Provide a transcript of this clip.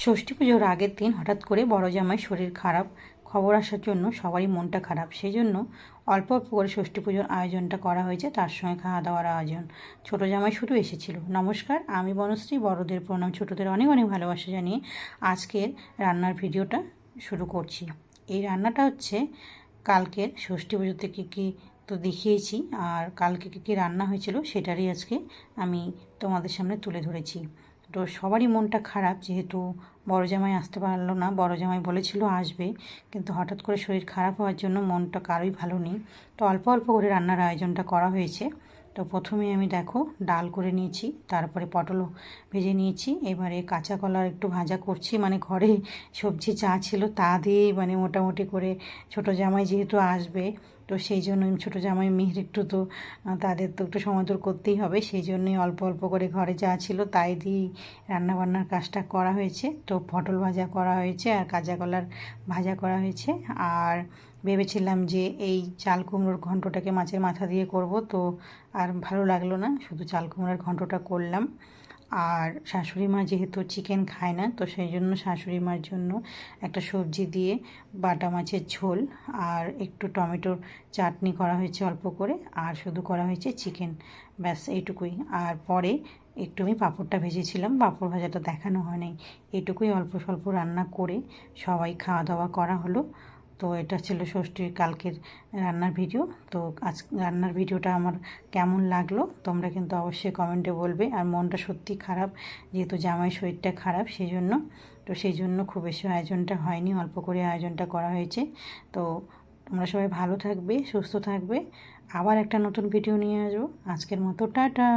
ষষ্ঠী পুজোর আগের দিন হঠাৎ করে বড় জামাই শরীর খারাপ খবর আসার জন্য সবারই মনটা খারাপ। সেই জন্য অল্প অল্প করে ষষ্ঠী পুজোর আয়োজনটা করা হয়েছে, তার সঙ্গে খাওয়া দাওয়ার আয়োজন। ছোটো জামাই শুধু এসেছিল। নমস্কার, আমি বনশ্রী। বড়দের প্রণাম, ছোটোদের অনেক অনেক ভালোবাসা জানিয়ে আজকের রান্নার ভিডিওটা শুরু করছি। এই রান্নাটা হচ্ছে কালকের ষষ্ঠী পুজো থেকে কী তো দেখিয়েছি, আর কালকে কী কী রান্না হয়েছিল সেটারই আজকে আমি তোমাদের সামনে তুলে ধরেছি। তো সবারই মনটা খারাপ, যেহেতু বড় জামাই আসতে পারলো না। বড় জামাই বলেছিল আসবে, কিন্তু হঠাৎ করে শরীর খারাপ হওয়ার জন্য মনটা কারোই ভালো নেই। তো অল্প অল্প করে রান্নার আয়োজনটা করা হয়েছে। তো প্রথমে আমি দেখো ডাল করে নিয়েছি, তারপরে পটলও ভেজে নিয়েছি। এবারে কাঁচা কলা একটু ভাজা করছি, মানে ঘরে সবজি যা ছিল তা দিয়েই মানে মোটামুটি করে ছোটো জামাই যেহেতু আসবে, তো সেই জন্য ছোটো জামাই মেয়ের একটু তো তাদের তো একটু সমাদর করতেই হবে। সেই জন্যই অল্প অল্প করে ঘরে যা ছিল তাই দিয়েই রান্নাবান্নার কাজটা করা হয়েছে। তো পটল ভাজা করা হয়েছে আর কাঁচা কলার ভাজা করা হয়েছে। আর ভেবেছিলাম যে এই চাল কুমড়োর ঘন্টটাকে মাছের মাথা দিয়ে করব, তো আর ভালো লাগলো না, শুধু চাল কুমড়োর ঘন্টটা করলাম। আর শাশুড়ি মা যেহেতু চিকেন খায় না, তো সেই জন্য শাশুড়ি মার জন্য একটা সবজি দিয়ে বাটা মাছের ঝোল আর একটু টমেটোর চাটনি করা হয়েছে অল্প করে, আর শুধু করা হয়েছে চিকেন। ব্যাস এইটুকুই। আর পরে একটু আমি পাঁপড়টা ভেজেছিলাম, পাঁপড় ভাজাটা দেখানো হয় নাই। এটুকুই অল্প স্বল্প রান্না করে সবাই খাওয়া দাওয়া করা হলো। তো এটা ছিল ষষ্ঠীর কালকের রান্নার ভিডিও। তো আজ রান্নার ভিডিওটা আমার কেমন লাগলো তোমরা কিন্তু অবশ্যই কমেন্টে বলবে। আর মনটা সত্যি খারাপ, যেহেতু জামাই শরীরটা খারাপ সেই জন্য। তো সেই জন্য খুব বেশি আয়োজনটা হয়নি, অল্প করে আয়োজনটা করা হয়েছে। তো তোমরা সবাই ভালো থাকবে, সুস্থ থাকবে। আবার একটা নতুন ভিডিও নিয়ে আসবো। আজকের মতো টাটা।